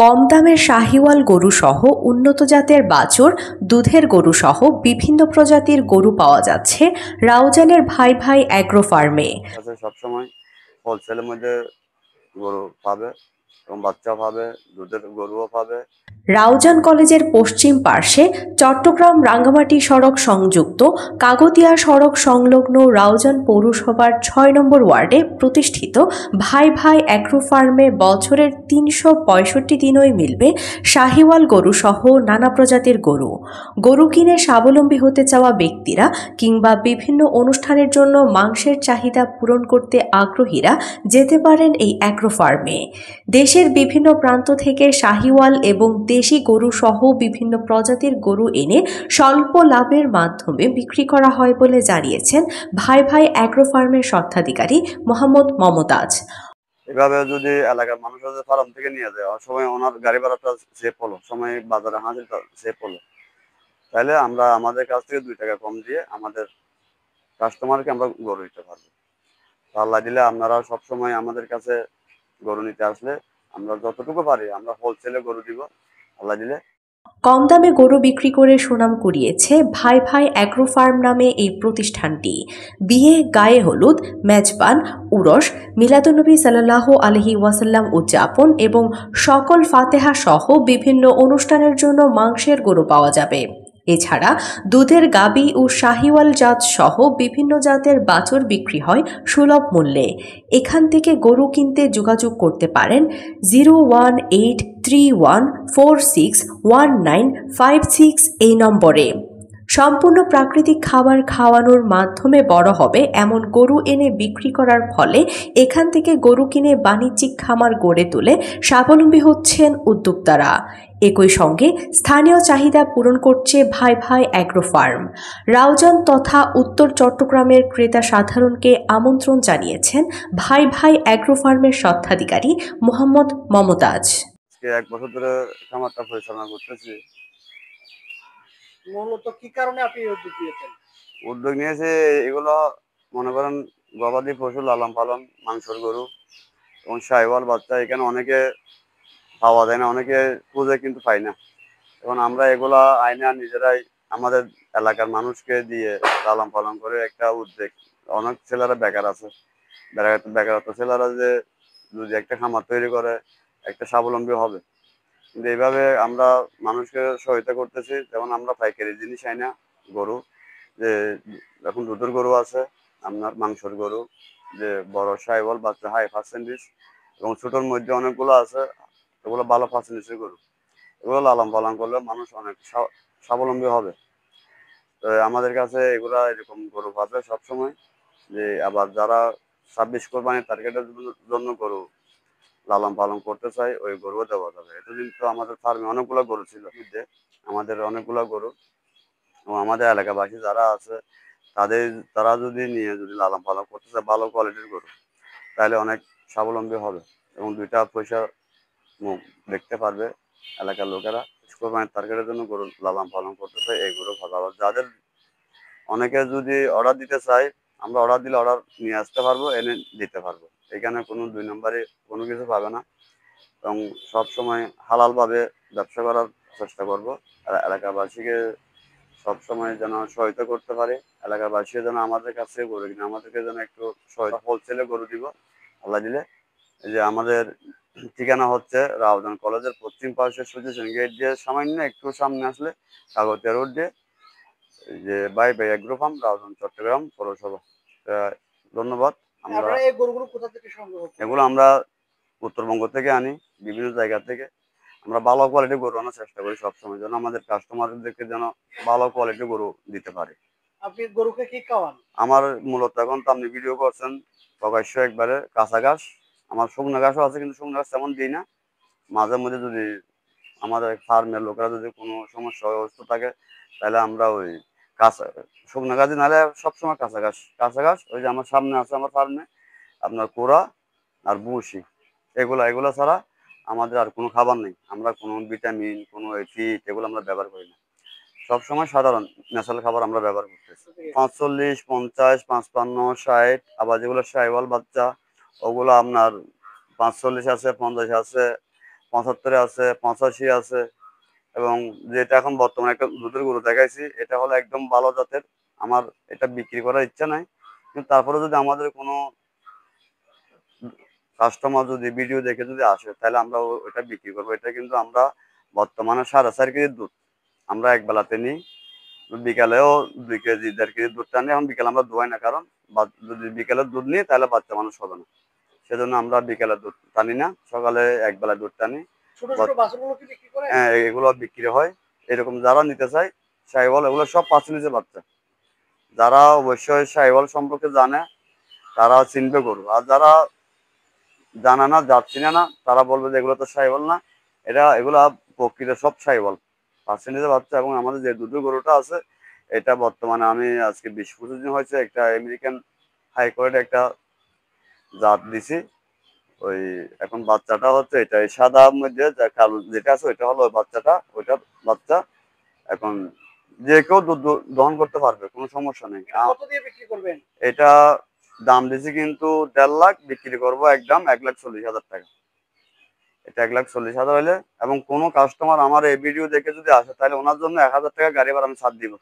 কম দামের শাহিওয়াল গরুসহ উন্নত জাতের বাছুর, দুধের গরুসহ বিভিন্ন প্রজাতির গরু পাওয়া যাচ্ছে রাউজানের ভাই ভাই অ্যাগ্রো ফার্মে। সবসময় হোলসেলের মধ্যে গরু পাবে এবং বাচ্চা পাবে, দুধের গরুও পাবে। রাউজান কলেজের পশ্চিম পার্শ্বে চট্টগ্রাম রাঙ্গামাটি সড়ক সংযুক্ত কাগতিয়া সড়ক সংলগ্ন রাউজান পৌরসভার ৬ নম্বর ওয়ার্ডে প্রতিষ্ঠিত ভাই ভাই অ্যাগ্রো ফার্মে বছরের ৩৬৫ দিনই মিলবে শাহিওয়াল গরু সহ নানা প্রজাতির গরু। গরু কিনে স্বাবলম্বী হতে চাওয়া ব্যক্তিরা কিংবা বিভিন্ন অনুষ্ঠানের জন্য মাংসের চাহিদা পূরণ করতে আগ্রহীরা যেতে পারেন এই অ্যাগ্রো ফার্মে। দেশের বিভিন্ন প্রান্ত থেকে শাহিওয়াল এবং দেশি গরু সহ বিভিন্ন প্রজাতির গরু এনে স্বল্প লাভের মাধ্যমে বিক্রি করা হয় বলে জানিয়েছেন ভাই ভাই অ্যাগ্রো ফার্মের স্বত্বাধিকারী মোহাম্মদ মমতাজ। এভাবে যদি এলাকার মানুষ ফার্ম থেকে নিয়ে যায়, সময় ওনার গাড়ি ভাড়াটা সেভ হলো, সময় বাজারে হাজির সেভ হলো, তাহলে আমরা আমাদের কাছ থেকে 2 টাকা কম দিয়ে আমাদের কাস্টমারকে আমরা গরু দিতে পারবো। আল্লাহ দিলে আপনারা সবসময় আমাদের কাছে গরু নিতে আসলে আমরা যতটুকু পারি আমরা হোলসেলে গরু দিব আল্লাহ দিলে। কম দামে গরু বিক্রি করে সুনাম কুড়িয়েছে ভাই ভাই অ্যাগ্রো ফার্ম নামে এই প্রতিষ্ঠানটি। বিয়ে, গায়ে হলুদ, মেজবান, উরস, মিলাদুন্নবী সাল্লাল্লাহু আলাইহি ওয়াসাল্লাম উদযাপন এবং সকল ফাতেহা সহ বিভিন্ন অনুষ্ঠানের জন্য মাংসের গরু পাওয়া যাবে। এছাড়া দুধের গাবি ও শাহিওয়াল জাত সহ বিভিন্ন জাতের বাছুর বিক্রি হয় সুলভ মূল্যে। এখান থেকে গরু কিনতে যোগাযোগ করতে পারেন 01831461956 এই নম্বরে। সম্পূর্ণ প্রাকৃতিক খাবার খাওয়ানোর মাধ্যমে বড় হবে এমন গরু এনে বিক্রি করার ফলে এখান থেকে গরু কিনে বাণিজ্যিক খামার গড়ে তুলে স্বাবলম্বী হচ্ছেন উদ্যোক্তারা। একই সঙ্গে স্থানীয় চাহিদা পূরণ করছে ভাই ভাই অ্যাগ্রো ফার্ম। রাউজান তথা উত্তর চট্টগ্রামের ক্রেতা সাধারণকে আমন্ত্রণ জানিয়েছেন ভাই ভাই অ্যাগ্রো ফার্মের স্বত্বাধিকারী মোহাম্মদ মমতাজ। 1 বছর ধরে খামারটা পরিচালনা করতেছি। মূলত কি কারণে আপনি উদ্যোগ নিয়েছেন? উদ্যোগ নিয়েছে এগুলো মনে করেন গবাদি পশু লালন পালন, মাংসের গরু এবং শাহিওয়াল বাচ্চা এখানে অনেকে পাওয়া যায় না, অনেকে খুঁজে কিন্তু পাই না। এখন আমরা এগুলা আইনা নিজেরাই আমাদের এলাকার মানুষকে দিয়ে লালন পালন করে একটা উদ্যোগ। অনেক ছেলেরা বেকার আছে, বেকারত্ব ছেলেরা যে যদি একটা খামার তৈরি করে একটা স্বাবলম্বী হবে। কিন্তু এইভাবে আমরা মানুষকে সহায়তা করতেছি। যেমন আমরা পাইকারি জিনিস আই না, গরু যে এখন দুধের গরু আছে, আপনার মাংসের গরু যে বড় শাহিওয়াল বাচ্চা হাই পার্সেন্টেজ এবং ছোটোর মধ্যে অনেকগুলো আছে, এগুলো ভালো পার্সেন্টেজের গরু। এগুলো লালন পালন করলে মানুষ অনেক স্বাবলম্বী হবে। তো আমাদের কাছে এগুলা এরকম গরু পাবে সবসময়। যে আবার যারা 26 কোরবানির টার্গেটের জন্য গরু লালন পালন করতে চাই, ওই গরুও দেওয়া যাবে। এতদিন তো আমাদের ফার্মে অনেকগুলো গরু ছিল, আমাদের অনেকগুলো গরু এবং আমাদের এলাকাবাসী যারা আছে তারা যদি নিয়ে যদি লালন পালন করতে চায় ভালো কোয়ালিটির গরু, তাহলে অনেক স্বাবলম্বী হবে এবং 2টা পয়সা মুখ দেখতে পারবে এলাকার লোকেরা। কোরবানির টার্গেটের জন্য গরু লালন পালন করতে চাই, এই গরু ভালো। আবার যাদের অনেকে যদি অর্ডার দিতে চাই, আমরা অর্ডার দিলে অর্ডার নিয়ে আসতে পারবো, এনে দিতে পারবো। এখানে কোনো 2 নম্বরে কোনো কিছু পাবে না এবং সবসময় হালালভাবে ব্যবসা করার চেষ্টা করব। আর এলাকাবাসীকে সবসময় যেন সহায়তা করতে পারি, এলাকাবাসী যেন আমাদের কাছে গরু কিনে আমাদেরকে যেন একটু সহায়তা, হোলসেলে গরু দিব আল্লাহ দিলে। এই যে আমাদের ঠিকানা হচ্ছে রাউজান কলেজের পশ্চিম পাশে সুচিশন গেট দিয়ে সামান্য একটু সামনে আসলে কাগতিয়া রোড দিয়ে, এই যে ভাই ভাই অ্যাগ্রো ফার্ম, রাউজান, চট্টগ্রাম পৌরসভা। ধন্যবাদ। আপনারা এই গরুগুলো কোথা থেকে সংগ্রহ করেন? এগুলো আমরা উত্তরবঙ্গ থেকে আনি, বিভিন্ন জায়গা থেকে। আমরা ভালো কোয়ালিটির গরু আনার চেষ্টা করি সবসময়, যেন আমাদের কাস্টমারদেরকে যেন ভালো কোয়ালিটির গরু দিতে পারি। আপনি গরুকে কি খাওয়ান? আমার মূলত এখন তো আপনি ভিডিও করছেন প্রকাশ্য একবারে কাঁচা ঘাস, আমার শুকনো ঘাসও আছে কিন্তু শুকনো ঘাস তেমন দিই না। মাঝে মধ্যে যদি আমাদের ফার্মের লোকেরা যদি কোনো সমস্যা অসুস্থ থাকে তাহলে আমরা ওই কাঁচা শুকনো ঘাস দিই, নাহলে সবসময় কাঁচা ঘাস ওই যে আমার সামনে আছে আমার ফার্মে আপনার কোরা আর ভুসি, এগুলা ছাড়া আমাদের আর কোনো খাবার নেই। আমরা কোনো ভিটামিন, কোনো ফিট এগুলো আমরা ব্যবহার করি না। সবসময় সাধারণ ন্যাচারাল খাবার আমরা ব্যবহার করতেছি। 45, 50, 55, 60। আবার যেগুলো শাহিওয়াল বাচ্চা ওগুলো আপনার 45 আছে, 50 আছে, 75 আছে, 85 আছে, এবং যেটা এখন বর্তমানে একটা দুধের গরু দেখাইছি, এটা হলো একদম ভালো জাতের। আমার এটা বিক্রি করার ইচ্ছা নাই, কিন্তু তারপরে যদি আমাদের কোনো কাস্টমার যদি ভিডিও দেখে যদি আসে, তাহলে আমরা ওটা বিক্রি করবো। এটা কিন্তু আমরা বর্তমানে 4.5 কেজির দুধ আমরা এক বেলাতে নিই। বিকালেও 2 কেজি 1.5 কেজি দুধ টানি। এখন বিকালে আমরা দোয়াই না, কারণ যদি বিকালে দুধ নিই তাহলে বাচ্চা মানুষ হবে না, সেজন্য আমরা বিকালে দুধ টানি না, সকালে এক বেলা দুধ টানি। ছোট ছোট বাছুরগুলো কি বিক্রি করেন? হ্যাঁ, এগুলো বিক্রি হয়। এরকম যারা নিতে চায় শাহিওয়াল, এগুলো সব 5 নিচে বাচ্চা। যারা অবশ্যই শাহিওয়াল সম্পর্কে জানে তারা চিনবে গরু, আর যারা জানা না, যাচ্ছি না, তারা বলবে যে এগুলো তো শাহিওয়াল না। এগুলা প্রকৃত সব শাহিওয়াল 5 নিচে বাচ্চা। এবং আমাদের যে দুধের গরুটা আছে, এটা বর্তমানে আমি আজকে 20-25 দিন হয়েছে একটা আমেরিকান হাই কোয়ালিটি একটা জাত দিছি। ওই এখন বাচ্চাটা হচ্ছে এটা সাদার মধ্যে যা কালো যেটা আছে, ওইটা হলো ওই বাচ্চাটা, ওইটা বাচ্চা। এখন যে কেউ দুধ দহন করতে পারবে, কোনো সমস্যা নেই। কত দিয়ে বিক্রি করবেন? এটা দাম দিছি কিন্তু 1.5 লাখ, বিক্রি করবো একদম 1,40,000 টাকা। এটা 1,40,000 হলে, এবং কোনো কাস্টমার আমার এই ভিডিও দেখে যদি আসে, তাহলে ওনার জন্য 1,000 টাকা গাড়ি ভাড়া আমি ছাড় দিব।